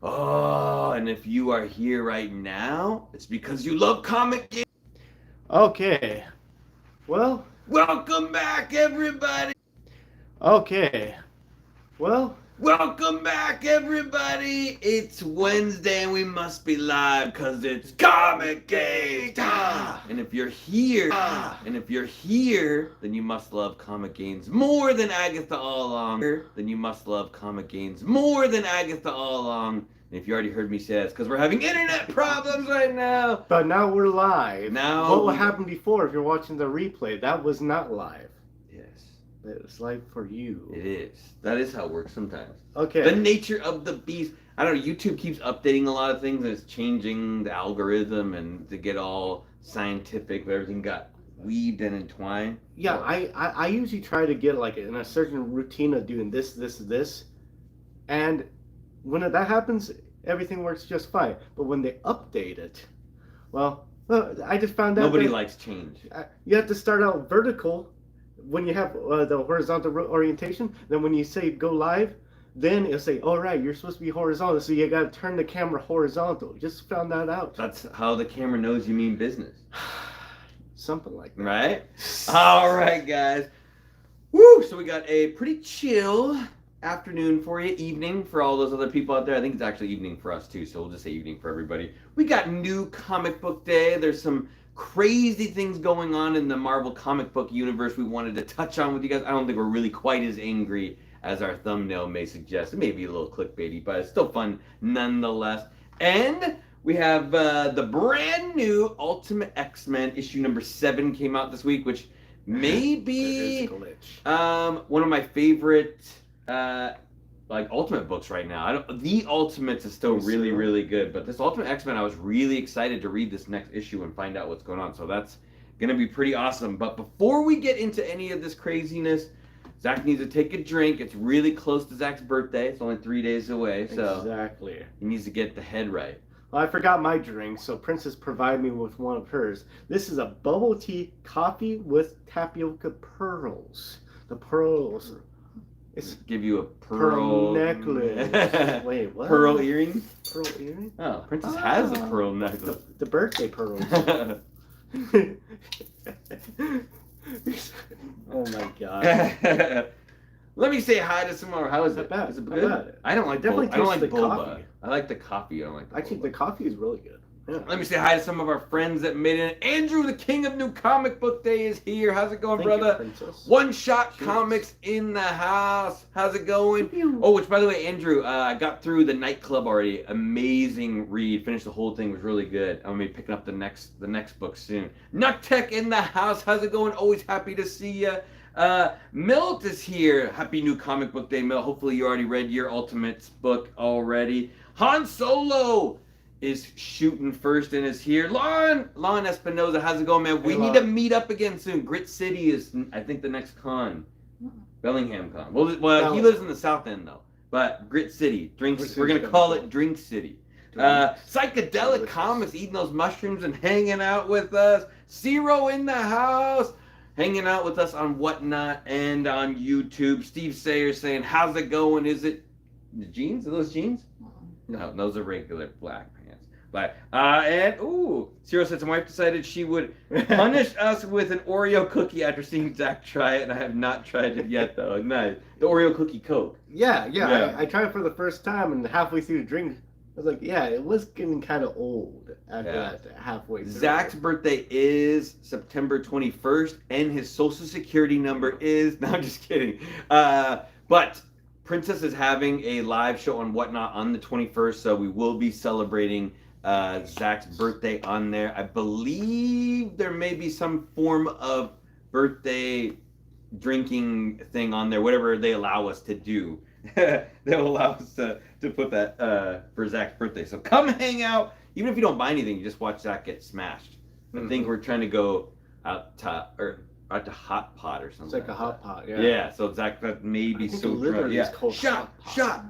Oh, and if you are here right now, it's because you love comic games. Okay. Well, Welcome back, everybody. okay. Well, Welcome back, everybody. It's Wednesday and we must be live because it's ComicGains. And if you're here, then you must love ComicGains more than Agatha all along. Then you must love ComicGains more than Agatha all along. And if you already heard me say it's because we're having internet problems right now. but now we're live. Now what we- happened before if you're watching the replay? That was not live. Yes, It was live for you. it is. That is how it works sometimes. Okay. The nature of the beast. I don't know. YouTube keeps updating a lot of things and it's changing the algorithm and to get all scientific, but everything got weaved and entwined. Yeah, So, I usually try to get like in a certain routine of doing this, and when that happens, everything works just fine. But when they update it, well, I just found out nobody that likes change. you have to start out vertical when you have the horizontal orientation. Then when you say go live, then it'll say, all right, you're supposed to be horizontal, so you got to turn the camera horizontal. Just found that out. That's how the camera knows you mean business, Something like that. right? All right, guys. Woo! So we got a pretty chill afternoon for you, evening for all those other people out there. I think it's actually evening for us too, so we'll just say evening for everybody. We got new comic book day. There's some crazy things going on in the Marvel comic book universe we wanted to touch on with you guys. I don't think we're really quite as angry as our thumbnail may suggest. It may be a little clickbaity, but it's still fun nonetheless. And we have the brand new Ultimate X-Men issue number 7 came out this week, which may There be is a glitch. one of my favorite like Ultimate books right now. The Ultimates is still really, really good, but this Ultimate X-Men, I was really excited to read this next issue and find out what's going on. So that's gonna be pretty awesome. But before we get into any of this craziness, Zach needs to take a drink. It's really close to Zach's birthday. It's only 3 days away, so Exactly. he needs to get the head right. Well, I forgot my drink, so Princess provided me with one of hers. This is a bubble tea coffee with tapioca pearls. The pearls. It's Give you a pearl pearl necklace. Wait, what? Pearl earring? Pearl earring? Oh, Princess has a pearl The, necklace. the birthday pearls. Oh my god. Let me say hi to some more. How is it? Not bad. Is it Not good? bad. I don't like Definitely boba. I don't like tastes the boba. coffee. I like the coffee. I don't like the Actually, boba. the coffee is really good. Yeah. Let me say hi to some of our friends that made it. Andrew, the king of New Comic Book Day, is here. How's it going, Thank you, brother? Princess. One Shot Cheers. Comics in the house. How's it going? Oh, which by the way, Andrew, I got through the Nightclub already. Amazing read. Finished the whole thing. Was really good. I'm gonna be picking up the next book soon. Nuttek in the house. How's it going? Always happy to see you. Milt is here. Happy New Comic Book Day, Milt. Hopefully you already read your Ultimates book already. Han Solo is shooting first and is here. Lon Espinoza, how's it going, man? We Hey, need Lon. to meet up again soon. Grit City is, I think, the next con. Bellingham con. Well, he Bellingham. lives in the South End though. But Grit City, drinks. Grit We're gonna City's call gonna it Drink City. Drinks. Psychedelic Delicious. Comics, eating those mushrooms and hanging out with us. Zero in the house, hanging out with us on Whatnot and on YouTube. Steve Sayers saying, "How's it going? Is it the jeans? Are those jeans? No, those are regular black pants." But Zero said, "My wife decided she would punish us with an Oreo cookie after seeing Zach try it, and I have not tried it yet, though." Nice, the Oreo cookie Coke. Yeah. Yeah. I tried it for the first time, and halfway through the drink, I was like, yeah, it was getting kind of old after Yeah. that halfway through. Zach's birthday is September 21st, and his social security number is... No, I'm just kidding. But Princess is having a live show on Whatnot on the 21st, so we will be celebrating Zach's birthday on there. I believe there may be some form of birthday drinking thing on there, whatever they allow us to do. They'll allow us to put that for Zach's birthday. So come hang out. Even if you don't buy anything, you just watch Zach get smashed. I think we're trying to go out to Hot Pot or something. It's like a hot pot, yeah. Yeah, so Zach, that may be I think so it literally drunk. is called shot. Hot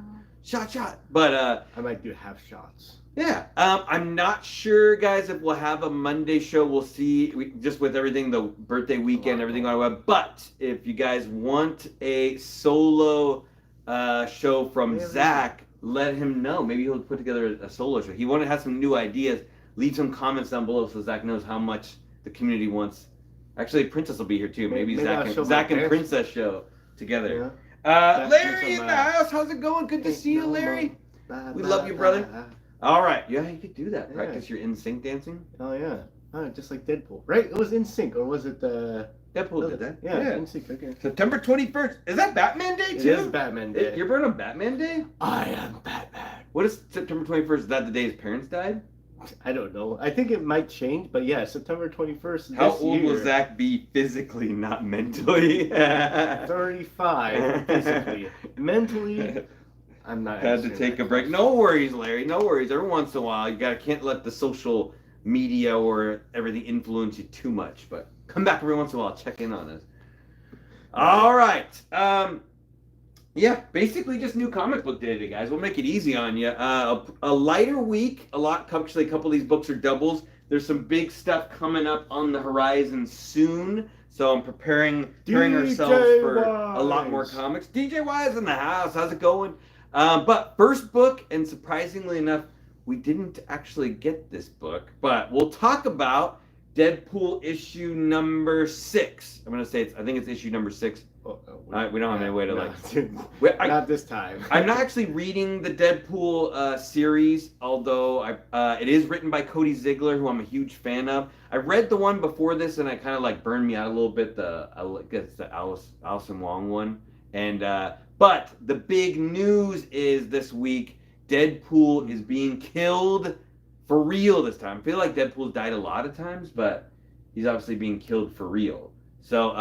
Pot. But I might do half shots. yeah, I'm not sure, guys, if we'll have a Monday show. We'll see, just with everything, the birthday weekend, everything on our web. But if you guys want a solo show from Yeah, Zach, let him know. Maybe he'll put together a solo show. He wanted to have some new ideas. Leave some comments down below so Zach knows how much the community wants. Actually, Princess will be here too. Maybe Zach and Princess show together. Yeah. Larry in the house. How's it going? Good to see you, Larry. We love you, brother. All right. Yeah, you could do that. Practice your in-sync dancing. Oh, yeah. Just like Deadpool. Right? It was in sync, or was it Deadpool did that? Yeah, in sync. Okay. September 21st. Is that Batman Day, too? It is Batman Day. You're born on Batman Day? I am Batman. What is September 21st? Is that the day his parents died? I don't know. I think it might change, but yeah, September 21st. How old will Zach be physically, not mentally? 35 physically. Mentally, I'm not. Had to take a break. No worries, Larry. No worries. Every once in a while, can't let the social media or everything influence you too much. But come back every once in a while, check in on us. All right. Yeah, basically just new comic book day today, guys. We'll make it easy on you. A lighter week. Actually, a couple of these books are doubles. There's some big stuff coming up on the horizon soon. So I'm preparing ourselves for a lot more comics. DJ Wise in the house. How's it going? But first book, and surprisingly enough, we didn't actually get this book, but we'll talk about Deadpool issue number 6. I'm gonna say I think it's issue number 6. We don't have any way to not this time. I'm not actually reading the Deadpool series, although it is written by Cody Ziegler, who I'm a huge fan of. I read the one before this, and it kind of like burned me out a little bit. I guess the Allison Wong one, and but the big news is this week, Deadpool is being killed for real this time. I feel like Deadpool's died a lot of times, but he's obviously being killed for real. So,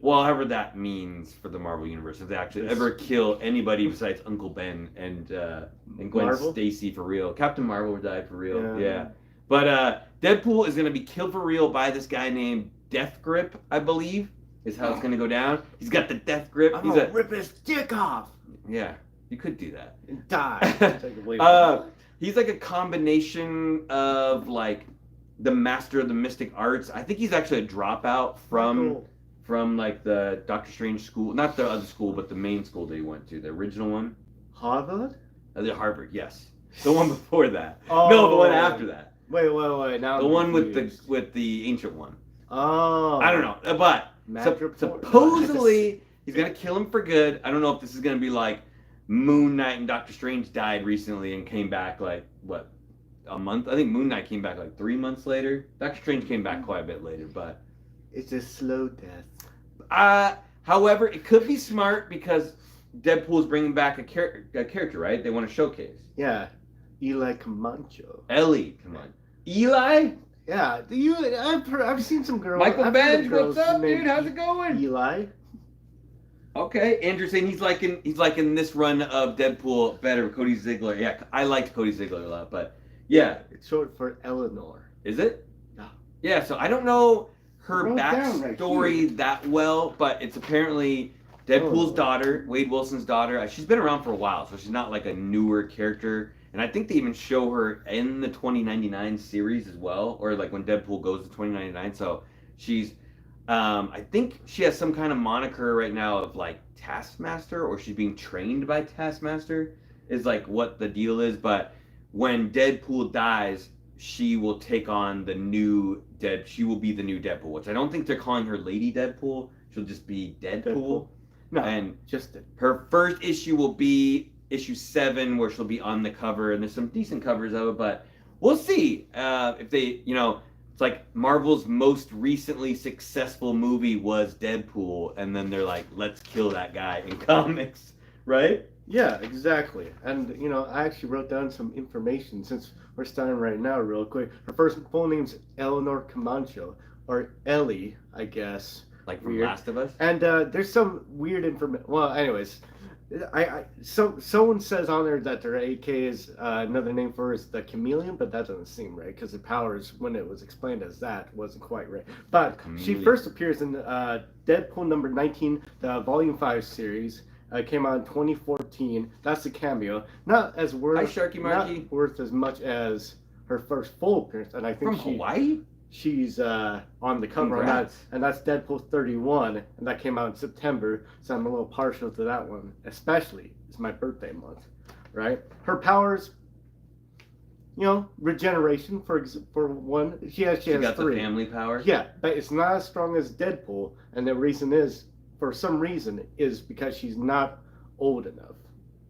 well, however that means for the Marvel Universe, if they actually ever kill anybody besides Uncle Ben and Gwen Stacy for real. Captain Marvel died for real, yeah. But Deadpool is going to be killed for real by this guy named Death Grip, I believe, is how it's going to go down. He's got the Death Grip. I'm going to rip his dick off. Yeah, you could do that. And die. He's like a combination of like the Master of the Mystic Arts. I think he's actually a dropout from like the Doctor Strange school, not the other school, but the main school that he went to, the original one. Harvard? The Harvard, yes. The one before that. Oh, no, the one after that. Wait. Now the one with the ancient one. Oh. I don't know, but supposedly he's gonna kill him for good. I don't know if this is gonna be like Moon Knight and Doctor Strange died recently and came back like what, a month? I think Moon Knight came back like 3 months later. Doctor Strange came back quite a bit later, but it's a slow death. However, it could be smart because Deadpool is bringing back a character, right? They want to showcase. Yeah, Eli Camacho. Ellie, come on. Eli? Yeah, I've seen some girls. Michael Benj, what's up, dude? How's it going? Eli. Okay, Andrew's saying he's liking this run of Deadpool better. Cody Ziegler. Yeah, I liked Cody Ziegler a lot, but yeah. It's short for Eleanor. Is it? Yeah. Yeah, so I don't know her backstory that well, but it's apparently Deadpool's daughter, Wade Wilson's daughter. She's been around for a while, so she's not like a newer character. And I think they even show her in the 2099 series as well, or like when Deadpool goes to 2099. So she's, I think she has some kind of moniker right now of like Taskmaster, or she's being trained by Taskmaster, is like what the deal is. But when Deadpool dies, she will take on the new she will be the new Deadpool, which I don't think they're calling her Lady Deadpool. She'll just be Deadpool. No, and just her first issue will be issue 7, where she'll be on the cover, and there's some decent covers of it, but we'll see if they, it's like Marvel's most recently successful movie was Deadpool, and then they're like, let's kill that guy in comics, right? Yeah, exactly. And, I actually wrote down some information since we're starting right now real quick. Her first full name's Eleanor Camacho, or Ellie, I guess. Like from Last of Us? And there's some weird information. Well, anyways, someone says on there that their AK is another name for her is the chameleon, but that doesn't seem right because the powers, when it was explained as that, wasn't quite right. But she first appears in Deadpool number 19, the Volume 5 series. Came out in 2014. That's a cameo. Not as worth. Hi, Sharky Marky. Not worth as much as her first full appearance. And I think from Hawaii. She's on the cover on that, and that's Deadpool 31, and that came out in September. So I'm a little partial to that one, especially it's my birthday month. right? Her powers, regeneration for one. She has got three. the family power. Yeah, but it's not as strong as Deadpool, and the reason is, for some reason, is because she's not old enough.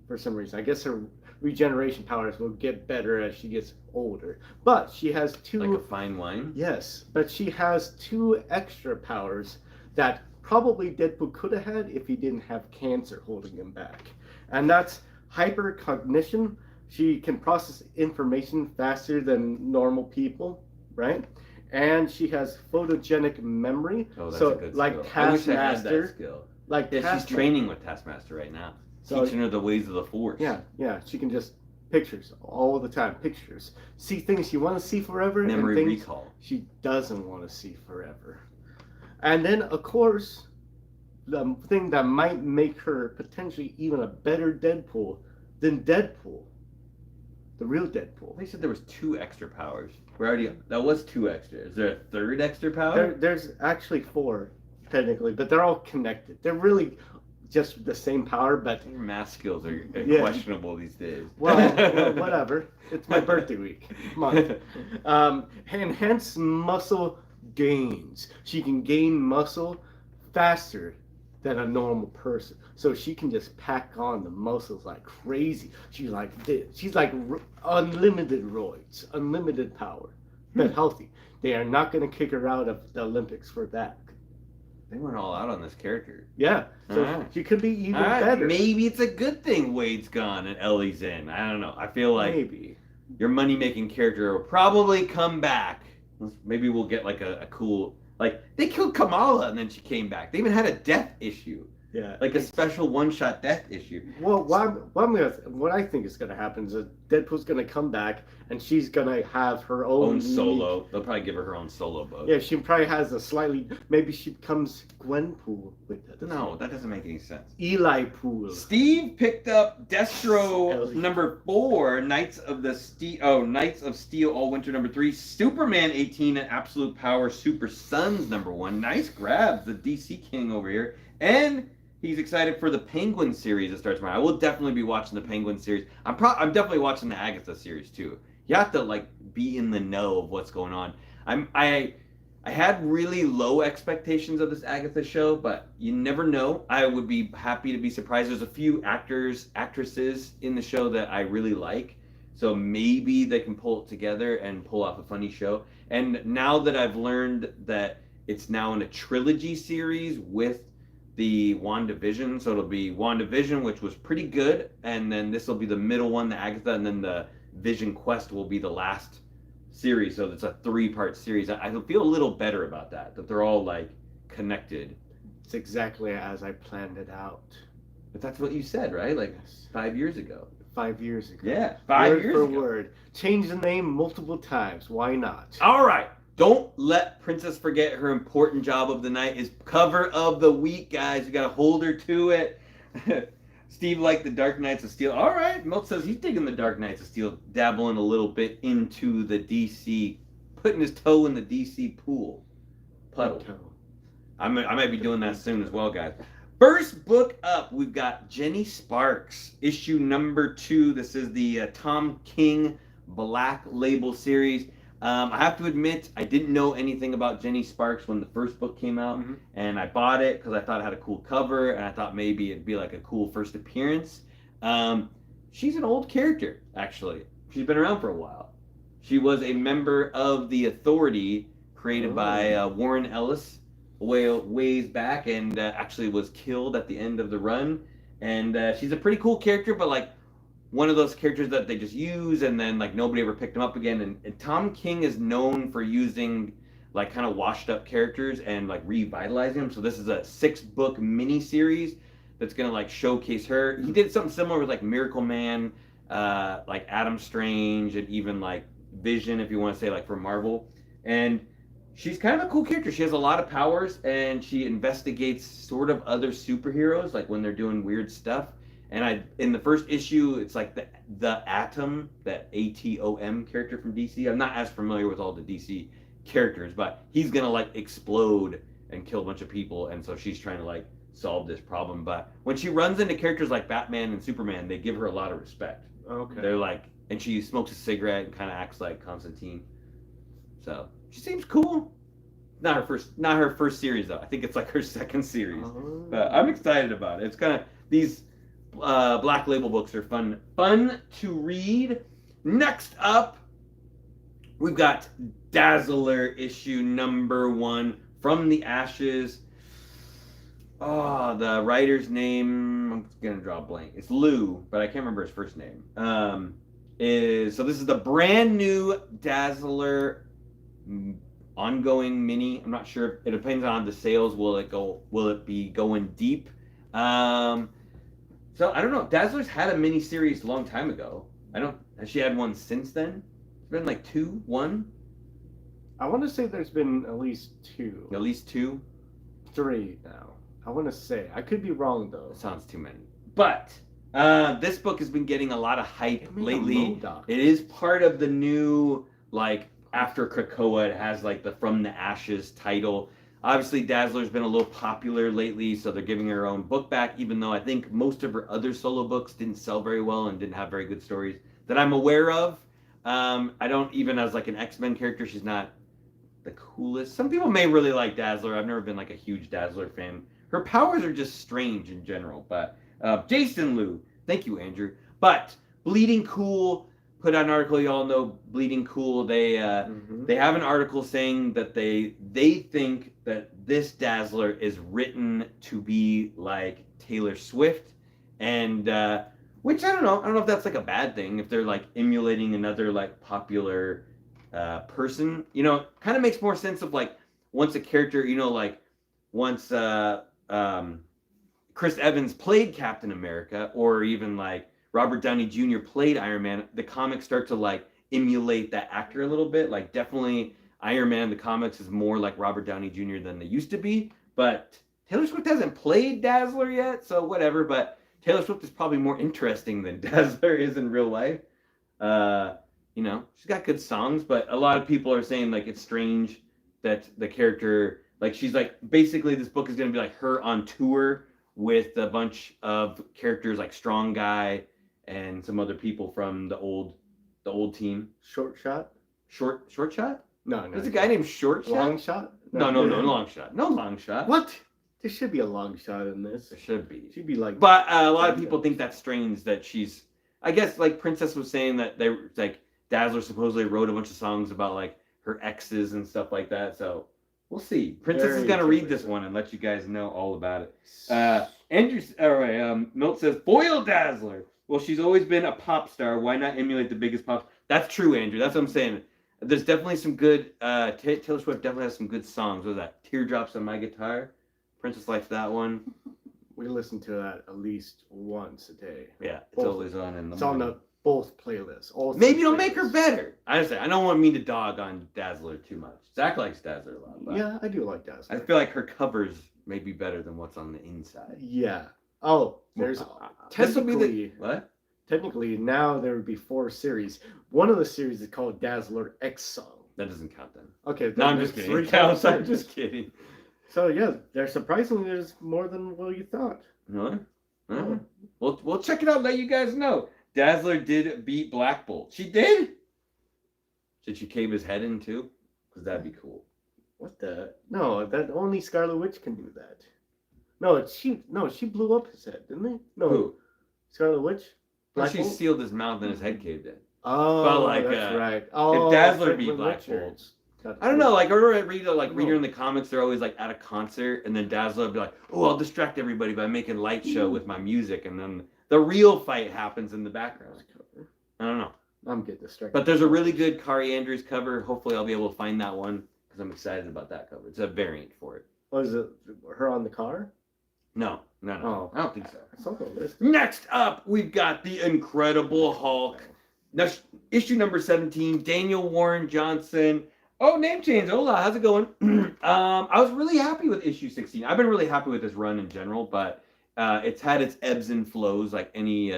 For some reason, I guess her regeneration powers will get better as she gets older. But she has two. Like a fine wine. Yes, but she has two extra powers that probably Deadpool could have had if he didn't have cancer holding him back, and that's hypercognition. She can process information faster than normal people, right? And she has photogenic memory. Oh, that's so a good like skill. I wish I had Taskmaster, that skill. like Yeah, she's Taskmaster. training with Taskmaster right now, teaching her the ways of the Force. Yeah, she can just pictures all the time. Pictures, see things you want to see forever, Memory and things recall. she doesn't want to see forever. And then, of course, the thing that might make her potentially even a better Deadpool than Deadpool, the real Deadpool. They said there was 2 extra powers. That was 2 extra. Is there a third extra power? There's actually 4, technically, but they're all connected. They're really just the same power, but Your math skills are questionable these days. well, whatever. It's my birthday week. Enhanced muscle gains. She can gain muscle faster than a normal person, so she can just pack on the muscles like crazy. She's like unlimited roids, unlimited power, but healthy. They are not going to kick her out of the Olympics for that. They went all out on this character. Yeah, so Alright. she could be even better. Maybe it's a good thing Wade's gone and Ellie's in. I don't know. I feel like Maybe. your money-making character will probably come back. Maybe we'll get like a cool... Like, they killed Kamala and then she came back. They even had a death issue. Yeah. Like a special one-shot death issue. Well, what I think is going to happen is that Deadpool's going to come back and she's going to have her own solo. They'll probably give her own solo book. Yeah, she probably has a slightly. Maybe she becomes Gwenpool with it. No, that doesn't make any sense. Eli Pool. Steve picked up Destro Ellie. number 4, Knights of Steel All Winter number 3, Superman 18 and Absolute Power Super Sons number 1. Nice grabs, the DC King over here. And he's excited for the Penguin series that starts tomorrow. I will definitely be watching the Penguin series. I'm definitely watching the Agatha series too. You have to like be in the know of what's going on. I had really low expectations of this Agatha show, but you never know. I would be happy to be surprised. There's a few actresses in the show that I really like. So maybe they can pull it together and pull off a funny show. And now that I've learned that it's now in a trilogy series with the WandaVision, so it'll be WandaVision, which was pretty good, and then this will be the middle one, the Agatha, and then the Vision Quest will be the last series. So it's a 3-part series. I feel a little better about that they're all like connected. It's exactly as I planned it out. But that's what you said, right? Like 5 years ago. 5 years ago. Yeah, 5 years ago. Word for word. Change the name multiple times. Why not? All right. Don't let Princess forget her important job of the night is cover of the week, guys. You got to hold her to it. Steve liked the Dark Knights of Steel. All right. Milt says he's digging the Dark Knights of Steel, dabbling a little bit into the DC, putting his toe in the DC pool. Puddle. I might be doing that soon as well, guys. First book up, we've got Jenny Sparks, issue number 2. This is the Tom King Black Label series. I have to admit, I didn't know anything about Jenny Sparks when the first book came out, and I bought it because I thought it had a cool cover, and I thought maybe it'd be like a cool first appearance. She's an old character, actually. She's been around for a while. She was a member of the Authority, created by Warren Ellis ways back, and actually was killed at the end of the run. And she's a pretty cool character, but like one of those characters that they just use and then like nobody ever picked him up again. And Tom King is known for using like kind of washed up characters and like revitalizing them. So this is a 6-book mini series that's gonna like showcase her. He did something similar with like Miracle Man, like Adam Strange, and even like Vision, if you want to say like for Marvel. And she's kind of a cool character. She has a lot of powers and she investigates sort of other superheroes like when they're doing weird stuff. And in the first issue, it's like the Atom, that ATOM character from DC. I'm not as familiar with all the DC characters, but he's gonna like explode and kill a bunch of people, and so she's trying to like solve this problem. But when she runs into characters like Batman and Superman, they give her a lot of respect. Okay. They're like, and she smokes a cigarette and kind of acts like Constantine. So she seems cool. Not her first series though. I think it's like her second series. Oh. But I'm excited about it. It's kind of these Black Label books are fun to read. Next up, we've got Dazzler issue number 1 from the Ashes. Oh, the writer's name, I'm gonna draw a blank. It's Lou, but I can't remember his first name. So this is the brand new Dazzler ongoing mini. I'm not sure. It depends on the sales. Will it be going deep? So I don't know. Dazzler's had a mini series a long time ago. Has she had one since then? It's been like 2, 1. I want to say there's been at least 2. At least 2. 3 now. I want to say. I could be wrong though. That sounds too many. But this book has been getting a lot of hype lately. It is part of the new, like, after Krakoa, it has like the From the Ashes title. Obviously, Dazzler's been a little popular lately, so they're giving her own book back, even though I think most of her other solo books didn't sell very well and didn't have very good stories that I'm aware of. I don't even, as like an X-Men character, she's not the coolest. Some people may really like Dazzler. I've never been like a huge Dazzler fan. Her powers are just strange in general, but Jason Liu, thank you, Andrew. But Bleeding Cool put out an article. You all know Bleeding Cool. They have an article saying that they think that this Dazzler is written to be like Taylor Swift, and which I don't know. I don't know if that's like a bad thing. If they're like emulating another like popular person, you know, kind of makes more sense of like once a character, you know, like once Chris Evans played Captain America, or even like Robert Downey Jr. played Iron Man, the comics start to like emulate that actor a little bit. Like definitely Iron Man in the comics is more like Robert Downey Jr. than they used to be. But Taylor Swift hasn't played Dazzler yet, so whatever. But Taylor Swift is probably more interesting than Dazzler is in real life. You know, she's got good songs, but a lot of people are saying like it's strange that the character, like she's like, basically this book is going to be like her on tour with a bunch of characters like Strong Guy and some other people from the old team. Short Shot? Short Shot? No. There's a guy named Short Shot? Long Shot? No, Long Shot. No Long Shot. What? There should be a long shot in this. There should be. She'd be like. But a lot of people think that's strange that she's. I guess like Princess was saying that they like Dazzler supposedly wrote a bunch of songs about like her exes and stuff like that. So we'll see. Princess is gonna read this one and let you guys know all about it. Milt says foil Dazzler. Well, she's always been a pop star. Why not emulate the biggest pop? That's true, Andrew. That's what I'm saying. There's definitely some good. Taylor Swift definitely has some good songs. What was that? Teardrops on My Guitar. Princess likes that one. We listen to that at least once a day. Yeah, it's always on in the It's morning. on both playlists. Maybe it'll make her better. I don't want me to dog on Dazzler too much. Zach likes Dazzler a lot. But Yeah, I do like Dazzler. I feel like her covers may be better than what's on the inside. Yeah. Oh, there's This will be technically what? technically now there would be 4 series. One of the series is called Dazzler X Song. That doesn't count then. Okay. No, I'm just there's kidding. 3 counts. I'm just kidding. So yeah, there's surprisingly there's more than what you thought. Really? Alright. We'll check it out. Let you guys know. Dazzler did beat Black Bolt. She did. Should she cave his head in too? Because that'd be cool. What the? No, that only Scarlet Witch can do that. No, she blew up his head, didn't they? No. Who? Scarlet Witch? Well, she Bolt? sealed his mouth and his head caved in. Oh, But, like, that's right. If Oh, Dazzler beat Franklin Black Richards. Bolt. I don't know, like I read her in the comics, they're always like at a concert, and then Dazzler would be like, "Oh, I'll distract everybody by making light show with my music," and then the real fight happens in the background. I don't know. I'm getting distracted. But there's a really good Kari Andrews cover. Hopefully, I'll be able to find that one because I'm excited about that cover. It's a variant for it. Oh, is it her on the car? No, Oh. I don't think so. It's on the list. Next up, we've got the Incredible Hulk. Now, issue number 17, Daniel Warren Johnson. Oh, name change. Hola, how's it going? I was really happy with issue 16. I've been really happy with this run in general, but it's had its ebbs and flows like any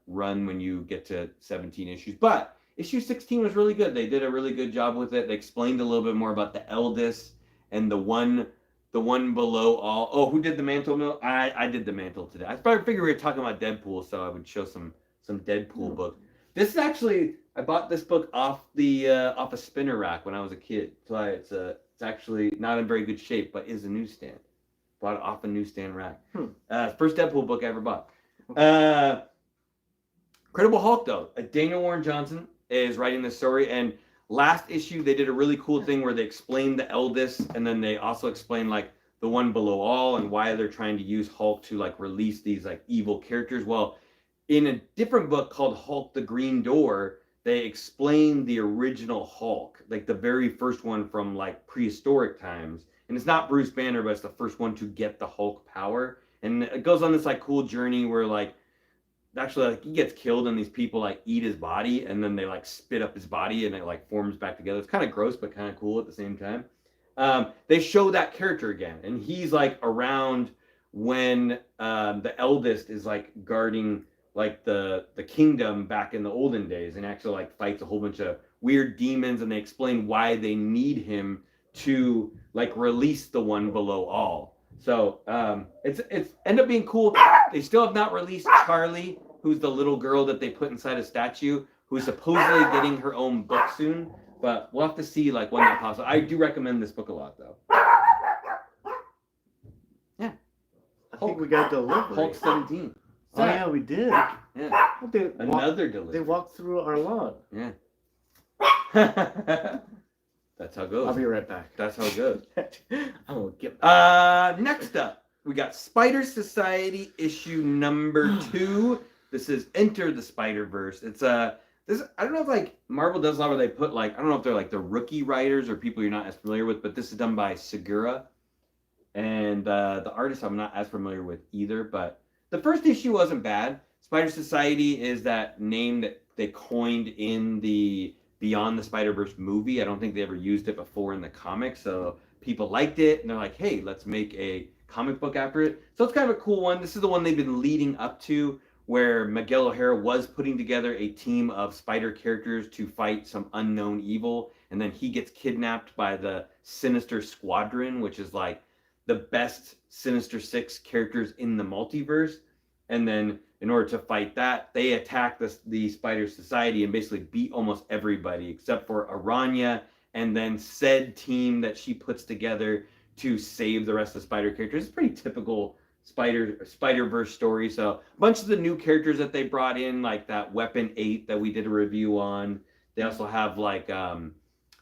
run when you get to 17 issues. But issue 16 was really good. They did a really good job with it. They explained a little bit more about the eldest and the one below all. Oh, who did the mantle? I did the mantle today. I figured we were talking about Deadpool, so I would show some Deadpool book. This is actually, I bought this book off a spinner rack when I was a kid. So it's actually not in very good shape, but is a newsstand. Bought it off a newsstand rack. First Deadpool book I ever bought. Incredible Hulk, though. Daniel Warren Johnson is writing this story, and last issue they did a really cool thing where they explained the eldest, and then they also explained like the one below all and why they're trying to use Hulk to like release these like evil characters. Well, in a different book called Hulk the Green Door, they explain the original Hulk, like the very first one from like prehistoric times. And it's not Bruce Banner, but it's the first one to get the Hulk power. And it goes on this like cool journey where like actually like he gets killed and these people like eat his body and then they like spit up his body and it like forms back together. It's kind of gross but kind of cool at the same time. They show that character again, and he's like around when the eldest is like guarding like the kingdom back in the olden days, and actually like fights a whole bunch of weird demons, and they explain why they need him to like release the one below all. So it's ended up being cool. They still have not released Charlie, who's the little girl that they put inside a statue, who's supposedly getting her own book soon. But we'll have to see like when that pops up. I do recommend this book a lot, though. Yeah. I think we got delivery. Hulk 17. Oh yeah, we did. Yeah. Another delivery. They walked through our lawn. Yeah. That's how it goes. I'll be right back. That's how it goes. I won't get. Next up, we got Spider Society issue number 2. This is Enter the Spider-Verse. It's this, I don't know if like Marvel does a lot where they put like, I don't know if they're like the rookie writers or people you're not as familiar with, but this is done by Segura, and the artist I'm not as familiar with either. But the first issue wasn't bad. Spider Society is that name that they coined in the Beyond the Spider-Verse movie. I don't think they ever used it before in the comics, so people liked it, and they're like, hey, let's make a comic book after it. So it's kind of a cool one. This is the one they've been leading up to, where Miguel O'Hara was putting together a team of spider characters to fight some unknown evil, and then he gets kidnapped by the Sinister Squadron, which is like the best Sinister Six characters in the multiverse. And then in order to fight that, they attack the Spider Society and basically beat almost everybody except for Aranya, and then said team that she puts together to save the rest of the spider characters. It's pretty typical Spider-Verse story. So a bunch of the new characters that they brought in, like that Weapon 8 that we did a review on. They also have like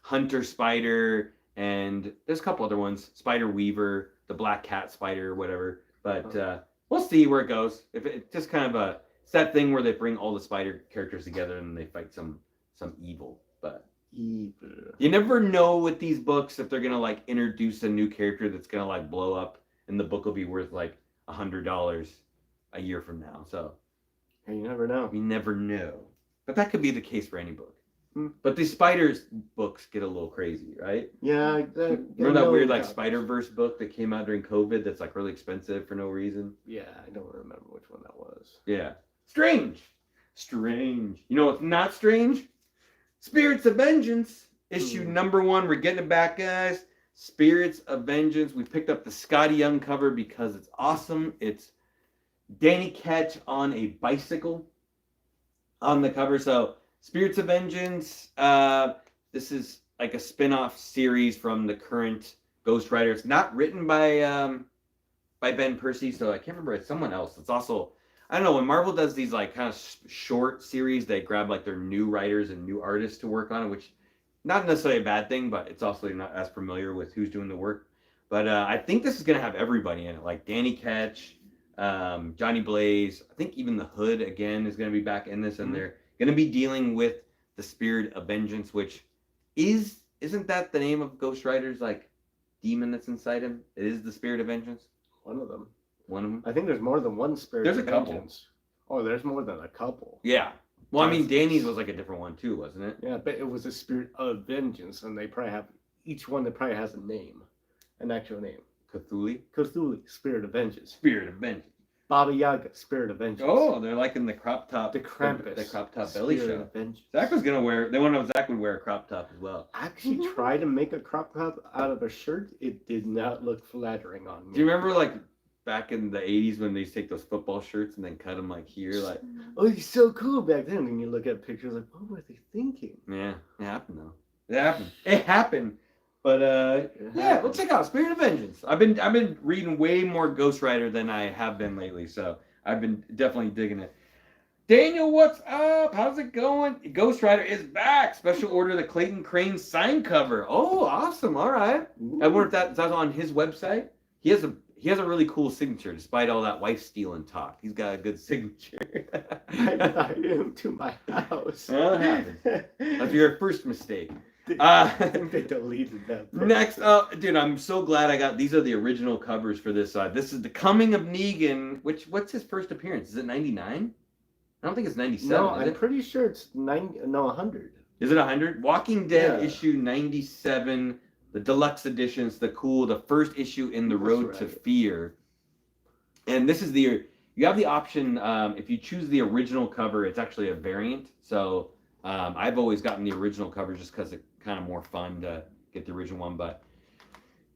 Hunter Spider, and there's a couple other ones. Spider Weaver, the Black Cat Spider, whatever. But we'll see where it goes. If it's just kind of it's that thing where they bring all the spider characters together and they fight some evil. But you never know with these books if they're gonna like introduce a new character that's gonna like blow up, and the book will be worth like $100 a year from now. So you never know. You never know. But that could be the case for any book. But these spiders books get a little crazy, right? Yeah. Remember that weird like Spider-Verse book that came out during COVID that's like really expensive for no reason? Yeah, I don't remember which one that was. Yeah. Strange. You know what's not strange? Spirits of Vengeance, issue number 1. We're getting it back, guys. Spirits of Vengeance. We picked up the Scotty Young cover because it's awesome. It's Danny Ketch on a bicycle on the cover. So Spirits of Vengeance. This is like a spin-off series from the current Ghost Rider. It's not written by Ben Percy, so I can't remember. It's someone else. It's also, I don't know, when Marvel does these like kind of short series, they grab like their new writers and new artists to work on it, which not necessarily a bad thing, but it's also not as familiar with who's doing the work. But I think this is going to have everybody in it, like Danny Ketch, Johnny Blaze. I think even the Hood, again, is going to be back in this, and they're going to be dealing with the Spirit of Vengeance, which isn't that the name of Ghost Rider's like demon that's inside him? It is the Spirit of Vengeance? One of them. I think there's more than one Spirit There's of a couple. Vengeance. Oh, there's more than a couple. Yeah. Well, I mean, Danny's was like a different one too, wasn't it? Yeah, but it was a Spirit of Vengeance, and they probably have, each one that probably has a name, an actual name. Cthulhu, Spirit of Vengeance. Spirit of Vengeance. Baba Yaga, Spirit of Vengeance. Oh, they're like in the crop top. The Krampus. The crop top belly Spirit show. of Vengeance. Zach was going to wear, they want to know if Zach would wear a crop top as well. I actually tried to make a crop top out of a shirt. It did not look flattering on me. Do you remember like back in the 80s when they used to take those football shirts and then cut them like here, like. Oh, he's so cool back then. And you look at pictures like, what were they thinking? Yeah, it happened though. It happened. It happened. But yeah, let's check out Spirit of Vengeance. I've been reading way more Ghost Rider than I have been lately, so I've been definitely digging it. Daniel, what's up? How's it going? Ghost Rider is back. Special order the Clayton Crane sign cover. Oh, awesome! All right. I wonder if that's on his website. He has a really cool signature, despite all that wife stealing talk. He's got a good signature. I got him to my house. Well, it happens. That's your first mistake. I think they deleted that. Next up, dude, I'm so glad I got these are the original covers for this side. This is The Coming of Negan, what's his first appearance? Is it 99? I don't think it's 97. No, I'm pretty sure it's 100. Is it 100? Walking Dead Yeah. issue 97, the deluxe editions, the first issue in the Road to Fear. And this is you have the option, if you choose the original cover, it's actually a variant. So I've always gotten the original cover just because it's kind of more fun to get the original one. But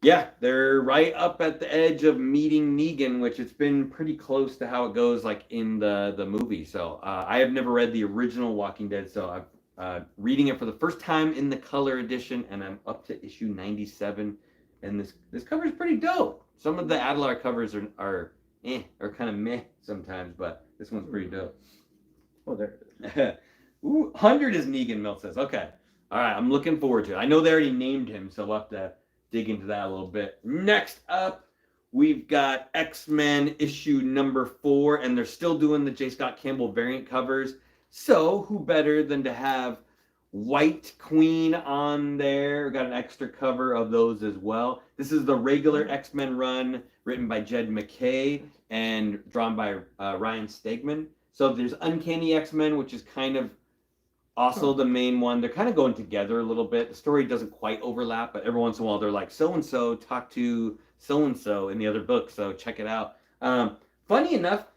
yeah, they're right up at the edge of meeting Negan, which it's been pretty close to how it goes like in the movie. So I have never read the original Walking Dead, so I'm reading it for the first time in the color edition, and I'm up to issue 97. And this cover is pretty dope. Some of the Adler covers are kind of meh sometimes, but this one's pretty dope. Oh, there. Ooh, 100 is Negan, Milt says. Okay. All right, I'm looking forward to it. I know they already named him, so we'll have to dig into that a little bit. Next up, we've got X-Men issue number 4, and they're still doing the J. Scott Campbell variant covers. So who better than to have White Queen on there? We've got an extra cover of those as well. This is the regular X-Men run written by Jed McKay and drawn by Ryan Stegman. So there's Uncanny X-Men, which is kind of also the main one. They're kind of going together a little bit. The story doesn't quite overlap, but every once in a while they're like, so-and-so talk to so-and-so in the other book, so check it out. Funny enough,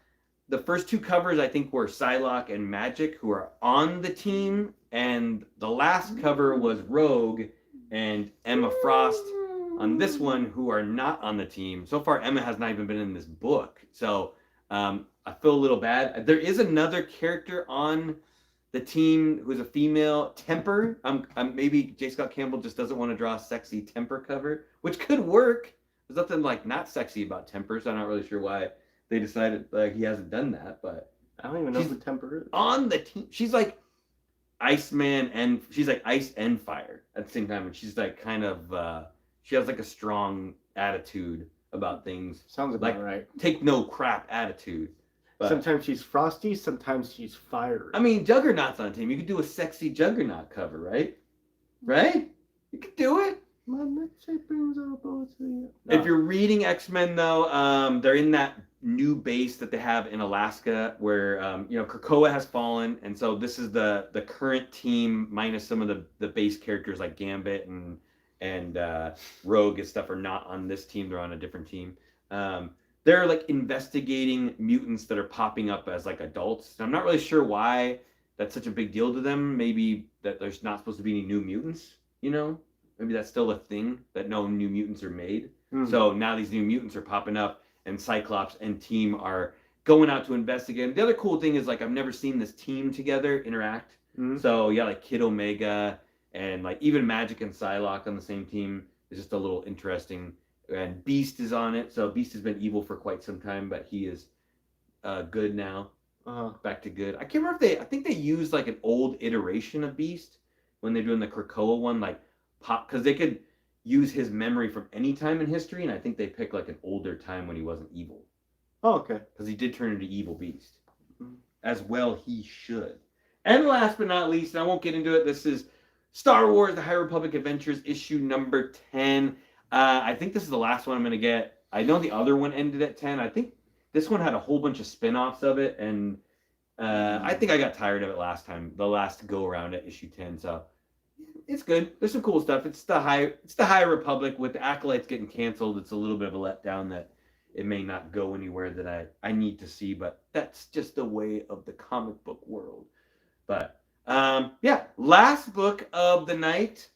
the first two covers I think were Psylocke and Magic, who are on the team, and the last cover was Rogue and Emma Frost on this one, who are not on the team. So far, Emma has not even been in this book, so I feel a little bad. There is another character on the team who's a female, Temper. Maybe J. Scott Campbell just doesn't want to draw a sexy Temper cover, which could work. There's nothing like not sexy about Temper, so I'm not really sure why they decided he hasn't done that. But I don't even know who Temper is. On the team, she's like Iceman, and she's like ice and fire at the same time, and she's like kind of she has like a strong attitude about things. Sounds about right. Take no crap attitude. But sometimes she's frosty, sometimes she's fiery. I mean, Juggernaut's on the team. You could do a sexy Juggernaut cover, right? Right? You could do it. My neck shape brings out both of you. No. If you're reading X-Men, though, they're in that new base that they have in Alaska where, Krakoa has fallen. And so this is the current team minus some of the base characters like Gambit and Rogue and stuff are not on this team. They're on a different team. They're like investigating mutants that are popping up as like adults. And I'm not really sure why that's such a big deal to them. Maybe that there's not supposed to be any new mutants, Maybe that's still a thing, that no new mutants are made. Mm-hmm. So now these new mutants are popping up, and Cyclops and team are going out to investigate. The other cool thing is, like, I've never seen this team together interact. Mm-hmm. So yeah, like Kid Omega and like even Magic and Psylocke on the same team is just a little interesting. And Beast is on it. So Beast has been evil for quite some time, but he is good now. Back to good. I can't remember if I think they used like an old iteration of Beast when they're doing the Krakoa one, like pop, because they could use his memory from any time in history, and I think they picked like an older time when he wasn't evil. Oh, okay. Because he did turn into evil Beast. Mm-hmm. As well he should. And last but not least, and I won't get into it, this is Star Wars The High Republic Adventures issue number 10. I think this is the last one I'm going to get. I know the other one ended at 10. I think this one had a whole bunch of spin-offs of it, and I think I got tired of it last time, the last go-around at issue 10, so it's good. There's some cool stuff. It's the High Republic. With the Acolytes getting canceled, it's a little bit of a letdown that it may not go anywhere that I need to see, but that's just the way of the comic book world. But last book of the night,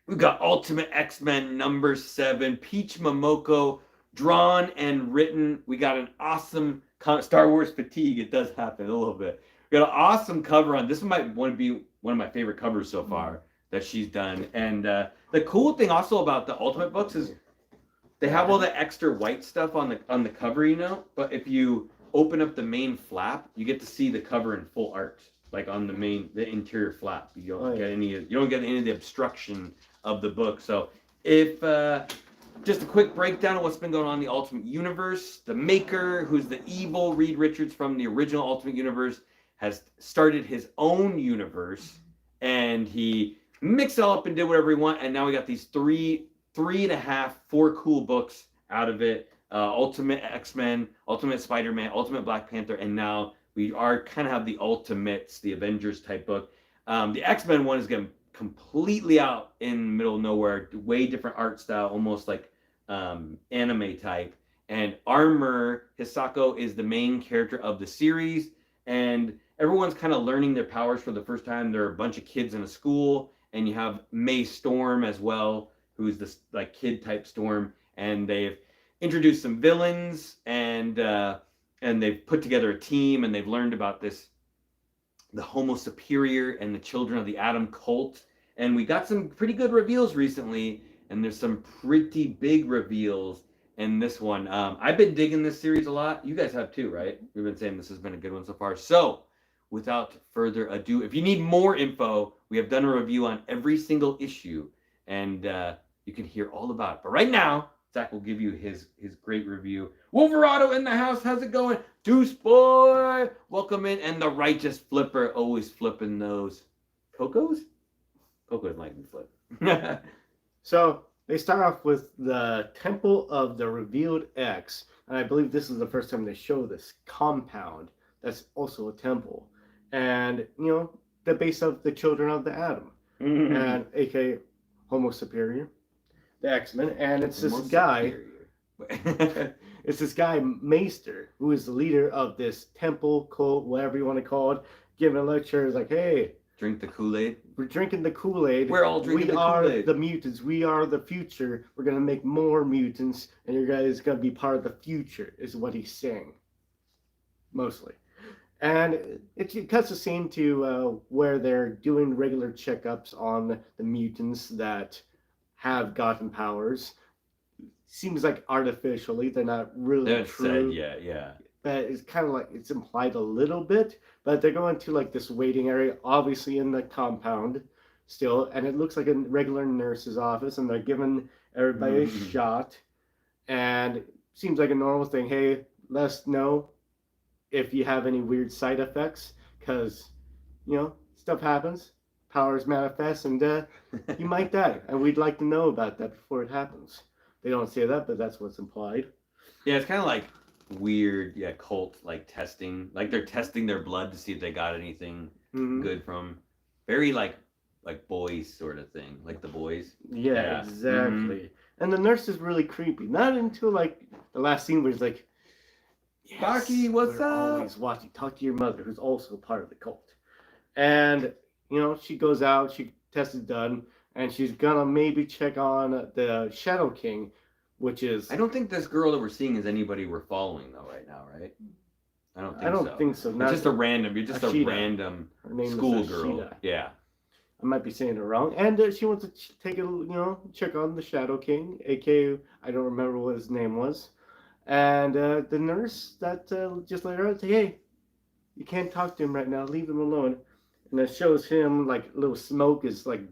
we've got Ultimate X-Men number 7, Peach Momoko drawn and written. We got an awesome Star Wars fatigue. It does happen a little bit. We got an awesome cover on this. Might want to be one of my favorite covers so far that she's done. And the cool thing also about the Ultimate books is they have all the extra white stuff on the cover, you know. But if you open up the main flap, you get to see the cover in full art, like on the interior flap. You don't get any of the obstruction of the book. So if just a quick breakdown of what's been going on in the Ultimate Universe. The maker, who's the evil Reed Richards from the original Ultimate Universe, has started his own universe, and he mixed it all up and did whatever he wanted. And now we got these three and a half, 4 cool books out of it. Ultimate X-Men, Ultimate Spider-Man, Ultimate Black Panther, and now we are kind of have the Ultimates, the Avengers type book. The X-Men one is getting completely out in the middle of nowhere, way different art style, almost like anime type. And Armor Hisako is the main character of the series, and everyone's kind of learning their powers for the first time. There are a bunch of kids in a school, and you have May Storm as well, who's this like kid type Storm, and they've introduced some villains, and they've put together a team, and they've learned about the Homo Superior and the Children of the Atom cult. And we got some pretty good reveals recently, and there's some pretty big reveals in this one. I've been digging this series a lot. You guys have too, right? We've been saying this has been a good one so far. So without further ado, if you need more info, we have done a review on every single issue, and you can hear all about it. But right now, Zach will give you his great review. Wolverado in the house. How's it going? Deuce boy. Welcome in. And the righteous flipper, always flipping those. Coco's? Coco's like me flip. So they start off with the Temple of the Revealed X. And I believe this is the first time they show this compound that's also a temple. And, you know, the base of the Children of the Atom. And aka Homo Superior. The X-Men, and it's this guy. It's this guy Maester, who is the leader of this temple cult, whatever you want to call it, giving a lecture. It's like, hey, drink the Kool-Aid. We're drinking the Kool-Aid. We're all drinking the Kool-Aid. We are the mutants. We are the future. We're gonna make more mutants, and your guys gonna be part of the future. Is what he's saying, mostly. And it cuts the scene to where they're doing regular checkups on the mutants that have gotten powers. Seems like artificially, they're not really true. Said, yeah. But it's kind of like it's implied a little bit. But they're going to like this waiting area, obviously in the compound still, and it looks like a regular nurse's office, and they're giving everybody a shot. And it seems like a normal thing. Hey, let us know if you have any weird side effects, because you know stuff happens. Powers manifest, and you might die, and we'd like to know about that before it happens. They don't say that, but that's what's implied. Yeah, it's kind of like weird, cult like testing. Like they're testing their blood to see if they got anything good from. Very like boys sort of thing, like the boys. Yeah. Exactly. And the nurse is really creepy. Not until like the last scene where it's like, yes, Baki, what's up? Always watching. Talk to your mother, who's also part of the cult, and. You know, she goes out, she test is done, and she's gonna maybe check on the Shadow King, which is... I don't think this girl that we're seeing is anybody we're following, though, right now, right? I don't think so. Not it's just a random, you're just Ashida. A random Her name schoolgirl. Ashida. Yeah. I might be saying it wrong. And she wants to take a, check on the Shadow King, aka, I don't remember what his name was. And the nurse that just let her out, say, hey, you can't talk to him right now, leave him alone. And it shows him, like, little smoke is, like,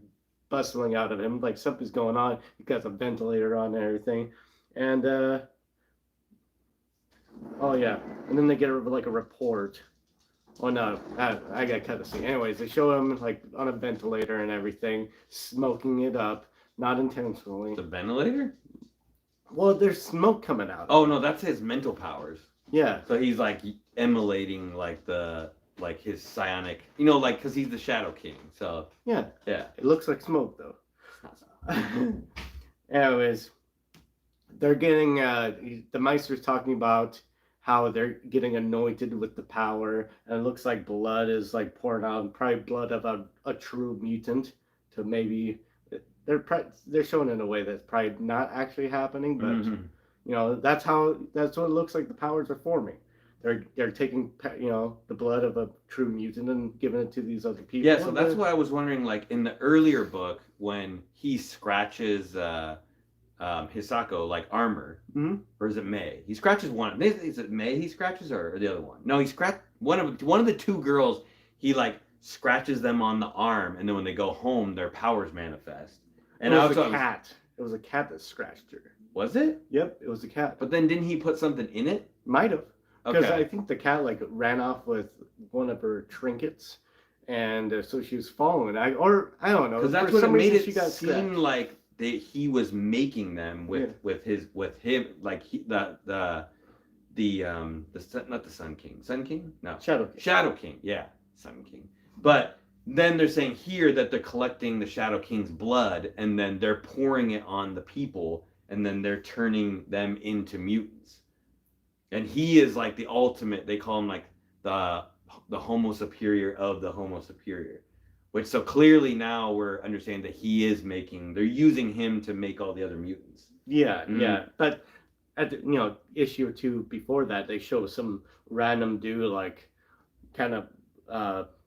bustling out of him. Like, something's going on. He got a ventilator on and everything. And, oh, yeah. And then they get, like, a report. Oh, no. I got to cut the scene. Anyways, they show him, like, on a ventilator and everything, smoking it up. Not intentionally. The ventilator? Well, there's smoke coming out. Oh, no, that's his mental powers. Yeah. So he's, like, emulating, like, his psionic, like, because he's the Shadow King, so. Yeah. It looks like smoke, though. Anyways, they're getting, the Meister's talking about how they're getting anointed with the power, and it looks like blood is, like, pouring out, probably blood of a true mutant, to maybe, they're showing in a way that's probably not actually happening, but, You know, that's what it looks like the powers are forming. They're taking the blood of a true mutant and giving it to these other people. Yeah, so that's what I was wondering. Like in the earlier book, when he scratches Hisako like armor, or is it May? He scratches one. Is it May he scratches or the other one? No, he scratched one of the two girls. He like scratches them on the arm, and then when they go home, their powers manifest. And it was a cat. It was a cat that scratched her. Was it? Yep, it was a cat. But then didn't he put something in it? Might have. Because Okay. I think the cat like ran off with one of her trinkets, and so she was following. I don't know. Because that's what it made it seem like he was making them with him like not the Sun King, no, Shadow King, yeah, Sun King. But then they're saying here that they're collecting the Shadow King's blood, and then they're pouring it on the people, and then they're turning them into mutants. And he is like the ultimate. They call him like the Homo Superior of the Homo Superior, which so clearly now we're understanding that they're using him to make all the other mutants. Yeah, yeah. But at the, issue or two before that, they show some random dude like kind of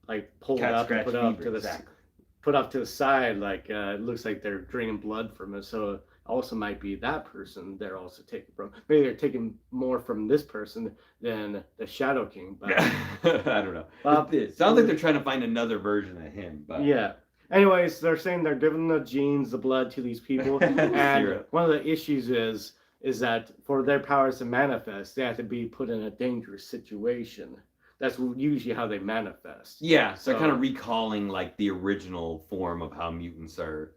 like pulled up and put off to the side, like it looks like they're draining blood from it. So also might be that person they're also taking from. Maybe they're taking more from this person than the Shadow King. But I don't know. It sounds like they're trying to find another version of him. But yeah. Anyways, they're saying they're giving the genes, the blood to these people, and one of the issues is that for their powers to manifest, they have to be put in a dangerous situation. That's usually how they manifest. Yeah, so they're kind of recalling like the original form of how mutants are.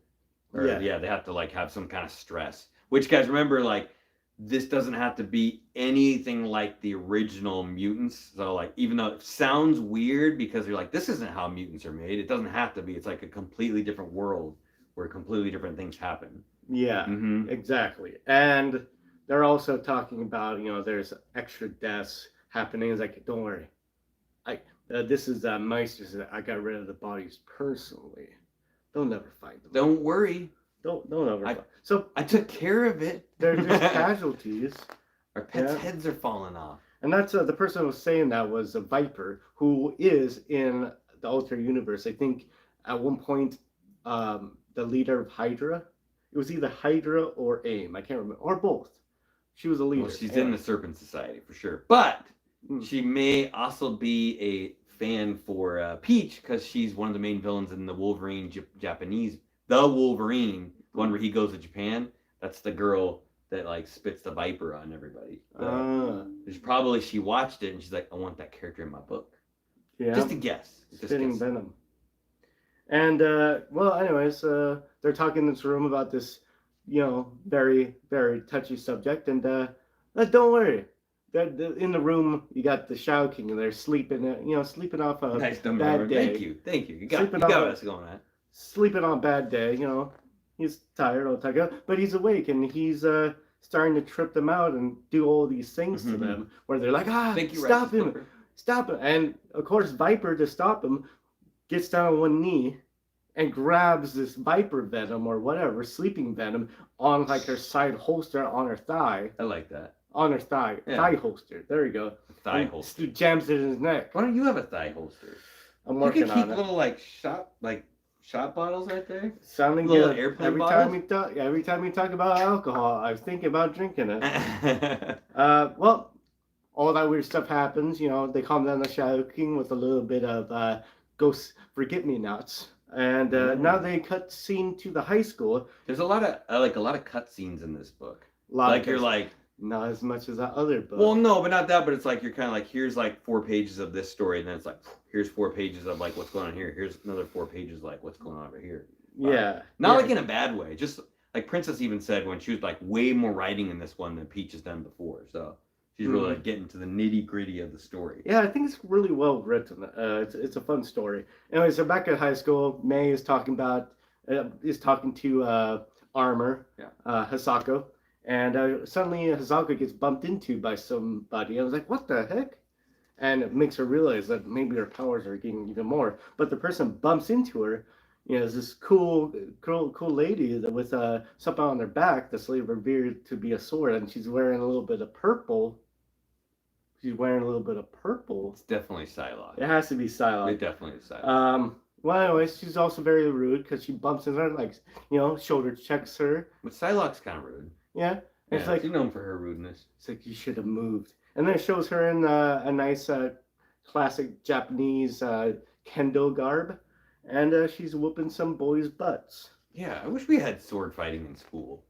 They have to like have some kind of stress. Which, guys, remember, like, this doesn't have to be anything like the original mutants. So like, even though it sounds weird because you're like, this isn't how mutants are made, it doesn't have to be. It's like a completely different world where completely different things happen. Yeah, exactly. And they're also talking about, there's extra deaths happening. It's like, don't worry. This is Meister. I got rid of the bodies personally. They'll never find them. Don't worry. Don't ever find. So I took care of it. They're just casualties. Our pets' heads are falling off. And that's the person who was saying that was a Viper, who is in the alternate universe. I think at one point, the leader of Hydra. It was either Hydra or AIM. I can't remember, or both. She was a leader. Well, she's in the Serpent Society for sure, but she may also be a fan for Peach because she's one of the main villains in the Wolverine Japanese. The Wolverine, one where he goes to Japan. That's the girl that like spits the Viper on everybody. She watched it and she's like, I want that character in my book. Yeah, just a guess. Spitting venom. And anyways, they're talking in this room about this, very, very touchy subject. And don't worry. In the room, you got the Shadow King, and they're sleeping, sleeping off a bad day. Thank you. You got what's going on. Sleeping on a bad day, he's tired, all tired, but he's awake, and he's starting to trip them out and do all these things to them, where they're like, stop him. And of course, Viper, to stop him, gets down on one knee and grabs this Viper venom or whatever, sleeping venom, on like her side holster on her thigh. I like that. On her thigh. Yeah. Thigh holster. There you go. Thigh holster. Jams it in his neck. Why don't you have a thigh holster? I'm working on it. You can keep little shot bottles right there. Sounding little good. Airplane Every time we talk about alcohol, I was thinking about drinking it. All that weird stuff happens. They calm down the Shadow King with a little bit of ghost forget-me-nots. And now they cut scene to the high school. There's a lot of cut scenes in this book. Not as much as that other book. Well, no, but not that. But it's like you're kind of like, here's like 4 pages of this story, and then it's like, here's 4 pages of like what's going on here. Here's another 4 pages like what's going on over here. Not like in a bad way. Just like Princess even said when she was like way more writing in this one than Peach has done before. So she's really like getting to the nitty gritty of the story. Yeah, I think it's really well written. It's a fun story. Anyway, so back at high school, May is talking to Armor, Hisako. And suddenly Hisako gets bumped into by somebody. I was like, what the heck? And it makes her realize that maybe her powers are getting even more. But the person bumps into her, there's this cool lady that with something on her back that's later revealed to be a sword, and she's wearing a little bit of purple. She's wearing a little bit of purple. It's definitely Psylocke. It has to be Psylocke. It definitely is Psylocke. Well, anyways, she's also very rude because she bumps into her, like, shoulder checks her. But Psylocke's kind of rude. Yeah. Yeah, It's like, she's known for her rudeness. it's like you should have moved. And then it shows her in a nice classic Japanese kendo garb, and she's whooping some boys' butts. Yeah, I wish we had sword fighting in school.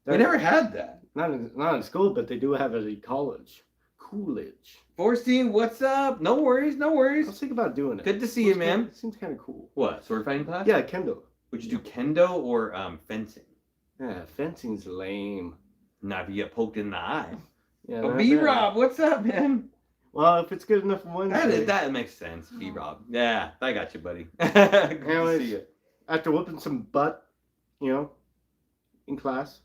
We That- never had that. Not in school, but they do have it in college. Coolidge. Forstein, what's up? No worries, no I was worries. thinking about doing it. Good to see you, man. Seems kind of cool. What, sword fighting class? Yeah, kendo. Would you do kendo or fencing? Yeah, fencing's lame. Not if you get poked in the eye. Yeah, But not B bad. Rob, what's up, man? Well, if it's good enough for one day. That makes sense, B Rob. Yeah, I got you, buddy. Good to Anyways, see you. after whooping some butt, in class,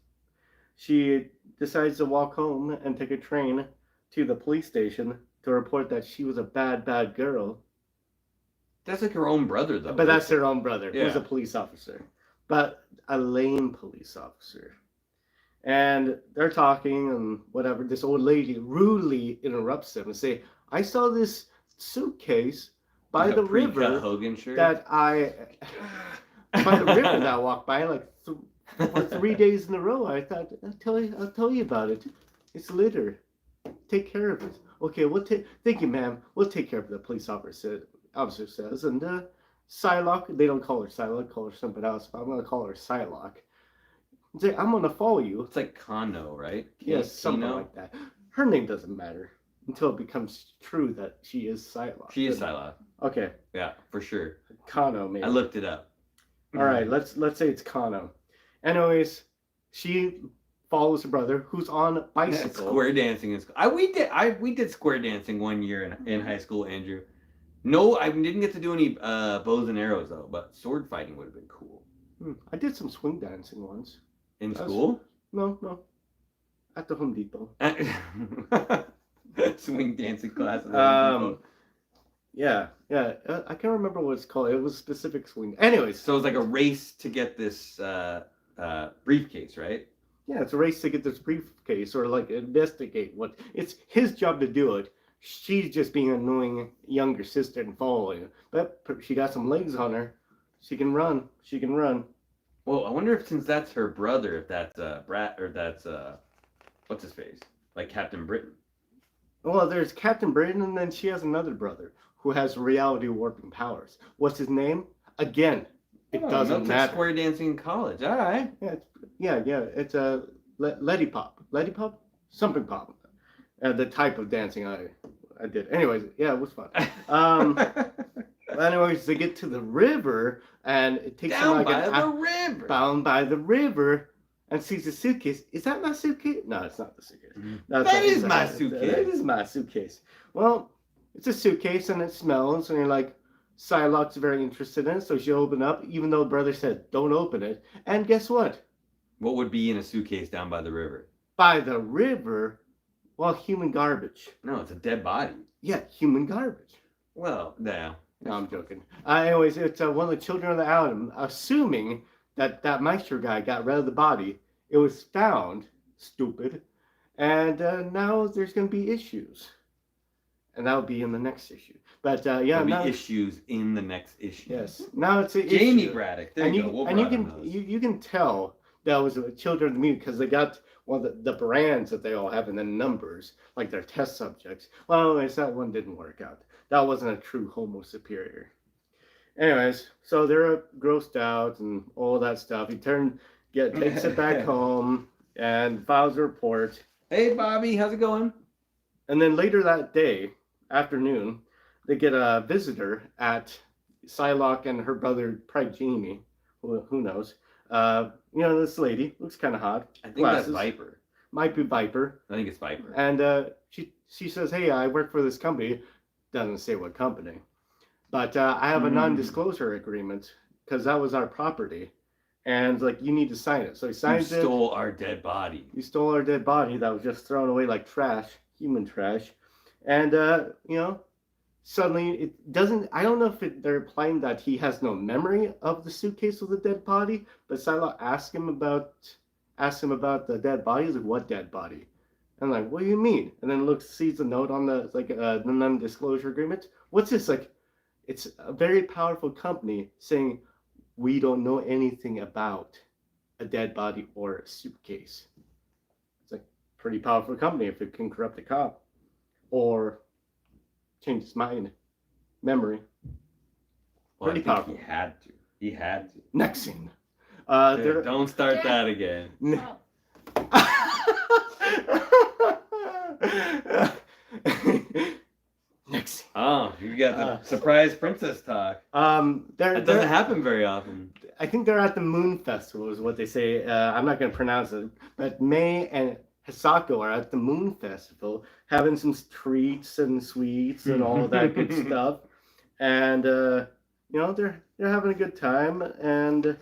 she decides to walk home and take a train to the police station to report that she was a bad girl. That's like her own brother, though. But that's her own brother, who's Yeah. a police officer. But a lame police officer. And they're talking and whatever. This old lady rudely interrupts them and say, I saw this suitcase by Like the a pre-cut river Hogan shirt. that by the river that I walked by for 3 days in a row. I thought, I'll tell you about it. It's litter. Take care of it. Okay, thank you, ma'am. We'll take care of it, the police officer says. And Psylocke, they don't call her Psylocke, call her something else, but I'm going to call her Psylocke. Say, I'm going to follow you. It's like Kano, right? Yes, something Kano? like that. Her name doesn't matter until it becomes true that she is Psylocke. She is Psylocke. Okay, Yeah, for sure. Kano, maybe. I looked it up. All right, let's say it's Kano. Anyways, she follows her brother, who's on a bicycle. Square dancing in school. We did square dancing one year in high school, Andrew. No, I didn't get to do any bows and arrows though, but sword fighting would have been cool. I did some swing dancing once. In That's- school? No. At the Home Depot. Swing dancing classes. Yeah. I can't remember what it's called. It was specific swing. Anyways, So it's like a race to get this briefcase, right? yeah, it's a race to get this briefcase or like investigate what. It's his job to do it. She's just being an annoying younger sister and following. But she got some legs on her. She can run. Well, I wonder if since that's her brother, if that's Brat or that's what's his face, like Captain Britain. Well, there's Captain Britain, and then she has another brother who has reality warping powers. What's his name? Again, it Oh, doesn't Milton matter. Square dancing in college. All right. Yeah. It's a Letty Pop, something pop. The type of dancing I did. Anyways, yeah, it was fun. Anyways, they get to the river, and it takes them Down like by an the hour. river. Bound by the river, and sees a suitcase. Is that my suitcase? No, it's not the suitcase. No, That it's is not- my That suitcase. is my suitcase. Well, it's a suitcase, and it smells, and you're like, Psylocke's very interested in it, so she opened up, even though the brother said, don't open it. And guess what? What would be in a suitcase down by the river? By the river, well, human garbage. No, it's a dead body. Yeah, human garbage. Well, yeah. No, I'm joking. Anyways, it's one of the children of the atom, assuming that Meister guy got rid of the body. It was found, stupid, and now there's going to be issues. And that'll be in the next issue. But yeah, There'll now be issues in the next issue. yes, now it's an Jamie issue. Braddock. There And you you, go. We'll and you broaden can those. you can tell that was children of the mutant because they got one of the brands that they all have and then numbers like their test subjects. Well, anyways, that one didn't work out. That wasn't a true Homo superior. Anyways, so they're grossed out and all that stuff. He takes it back home and files a report. Hey, Bobby, how's it going? And then later that day, afternoon, they get a visitor at Psylocke and her brother, probably Jamie, who knows. This lady looks kind of hot. I think Glasses. that's Viper. Might be Viper. I think it's Viper. And she says, hey, I work for this company. Doesn't say what company. But I have a non-disclosure agreement because that was our property. And like, you need to sign it. So he You signs it. stole our dead body. You stole our dead body that was just thrown away like trash, human trash. And, suddenly it doesn't. I don't know if they're implying that he has no memory of the suitcase with the dead body, but Psylocke asks him about the dead body. He's like, "What dead body?" And I'm like, "What do you mean?" And then sees the note on the non-disclosure agreement. What's this like? It's a very powerful company saying we don't know anything about a dead body or a suitcase. It's like pretty powerful company if it can corrupt a cop or change his mind, memory. Well, Pretty I think powerful. he had to. He had to. Next scene. Dude, don't start that again. Next scene. Oh, you got the surprise princess talk. That doesn't happen very often. I think they're at the Moon Festival, is what they say. I'm not going to pronounce it, but May and Hisako are at the Moon Festival having some treats and sweets and all of that good stuff, and they're having a good time, and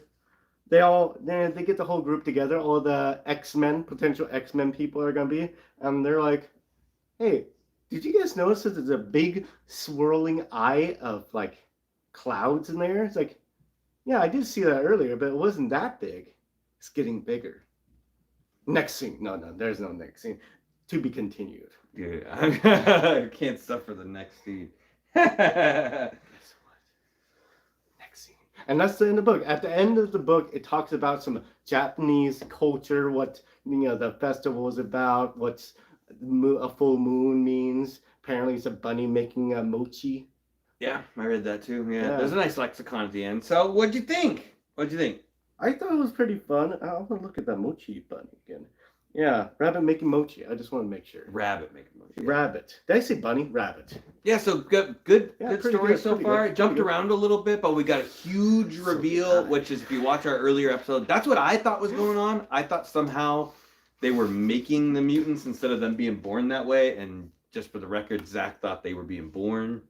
they get the whole group together. All the X-Men, potential X-Men people are going to be, and they're like, "Hey, did you guys notice that there's a big swirling eye of like clouds in there?" It's like, yeah, I did see that earlier, but it wasn't that big. It's getting bigger. Next scene. No, there's no next scene. To be continued. Dude, I can't suffer the next scene. Guess what? Next scene. And that's the end of the book. At the end of the book, it talks about some Japanese culture, what the festival is about, what's a full moon means. Apparently, it's a bunny making a mochi. Yeah, I read that too. Yeah, there's a nice lexicon at the end. So, what'd you think? I thought it was pretty fun. I'll have a look at that mochi bunny again. Yeah, rabbit making mochi. I just want to make sure. Rabbit making mochi. Yeah. Rabbit. Did I say bunny? Rabbit. Yeah, so good Yeah, story so far. good, It jumped pretty good. around a little bit, but we got a huge reveal, good. which is if you watch our earlier episode, that's what I thought was going on. I thought somehow they were making the mutants instead of them being born that way. And just for the record, Zach thought they were being born.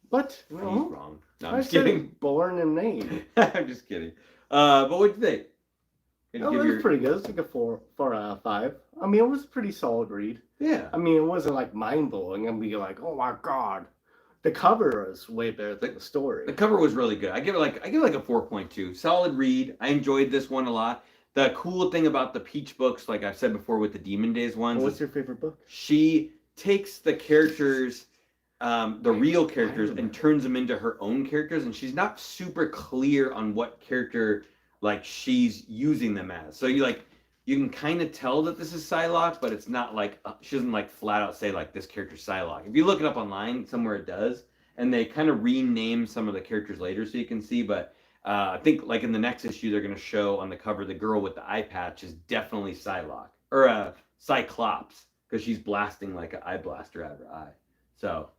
What? He's No. wrong. No, I I'm just said kidding. born and named. I'm just kidding. But what'd you think? It was pretty good. It's like a 4 out of 5. I mean, it was a pretty solid read. Yeah. I mean, it wasn't like mind blowing and be like, oh my god. The cover is way better than the story. The cover was really good. I give it like a 4.2. Solid read. I enjoyed this one a lot. The cool thing about the Peach books, like I've said before with the Demon Days ones, What's your favorite book? she takes the characters, the real characters, and turns them into her own characters, and she's not super clear on what character like she's using them as. So you can kind of tell that this is Psylocke, but it's not like she doesn't like flat out say like this character's Psylocke. If you look it up online, somewhere it does, and they kind of rename some of the characters later so you can see. But I think like in the next issue they're going to show on the cover the girl with the eye patch is definitely Psylocke or Cyclops because she's blasting like an eye blaster out of her eye. So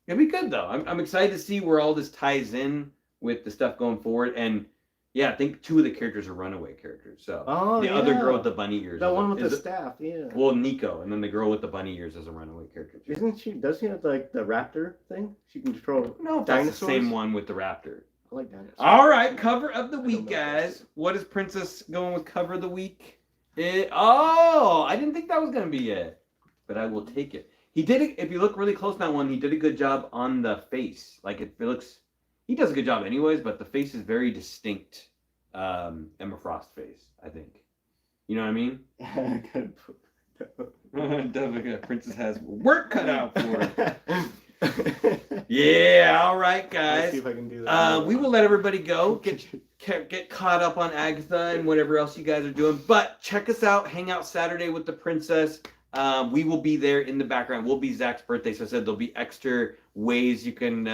it'll be good though. I'm excited to see where all this ties in with the stuff going forward. And yeah, I think 2 of the characters are runaway characters. So the other girl with the bunny ears. That one with the staff, yeah. Well, Nico, and then the girl with the bunny ears is a runaway character too. Does she have like the raptor thing? She can control No, that's the same one with the raptor. I like dinosaurs. All right, cover of the week, guys. What is Princess going with cover of the week? I didn't think that was going to be it, but I will take it. He did it. If you look really close on that one, he did a good job on the face. Like it looks, he does a good job anyways, but the face is very distinct. Emma Frost face, I think. You know what I mean? Princess has work cut out for her. Yeah, all right, guys. Let's see if I can do that. We will let everybody go. Get caught up on Agatha and whatever else you guys are doing. But check us out. Hang out Saturday with the princess. We will be there in the background. We'll be Zach's birthday, so I said there'll be extra ways you can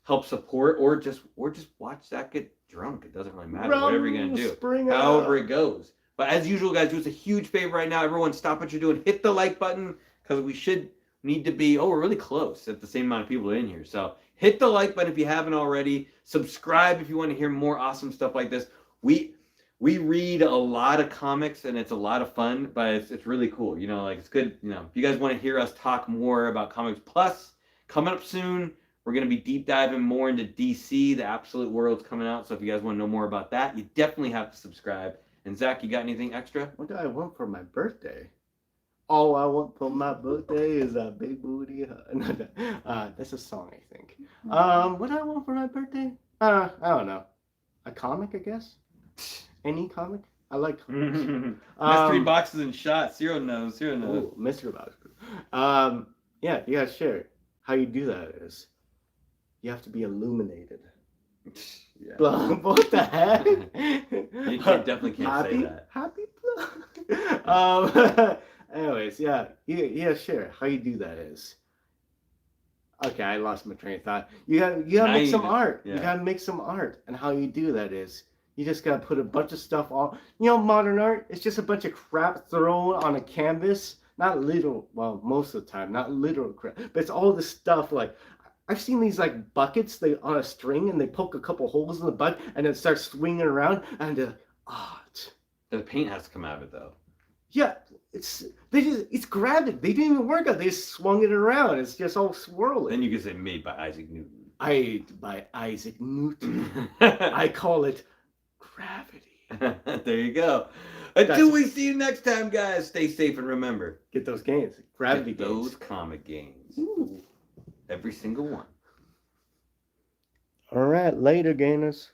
help support or just watch Zach get drunk. It doesn't really matter. Whatever you're gonna do, however it goes. But as usual, guys, do us a huge favor right now. Everyone, stop what you're doing. Hit the like button because we should need to be. Oh, we're really close at the same amount of people in here. So hit the like button if you haven't already. Subscribe if you want to hear more awesome stuff like this. We read a lot of comics and it's a lot of fun, but it's really cool. You know, like it's good. You know, if you guys want to hear us talk more about comics, plus coming up soon, we're going to be deep diving more into DC. The Absolute World's coming out. So if you guys want to know more about that, you definitely have to subscribe. And Zach, you got anything extra? What do I want for my birthday? All I want for my birthday is a big booty. That's a song, I think. What do I want for my birthday? I don't know. A comic, I guess. Any comic? I like comics. Mystery boxes and shots. Zero knows. Ooh, mystery box. Yeah, you gotta share it. How you do that is you have to be illuminated. Yeah. What the heck? You definitely can't say that. Happy. Anyways, yeah, sure. How you do that is. Okay, I lost my train of thought. You gotta make some art. Yeah. You gotta make some art, and how you do that is you just gotta put a bunch of stuff on. You know, modern art. It's just a bunch of crap thrown on a canvas. Not literal. Well, most of the time, not literal crap, but it's all this stuff like. I've seen these like buckets they on a string and they poke a couple holes in the bucket and it starts swinging around and art. The paint has to come out of it though. Yeah, it's gravity. They didn't even work out. They just swung it around. It's just all swirling. Then you can say made by Isaac Newton. By Isaac Newton. I call it gravity. There you go. Until we see you next time, guys. Stay safe and remember. Get those gains. Gravity Get gains. those comic gains. Ooh. Every single one. All right, later, gainers.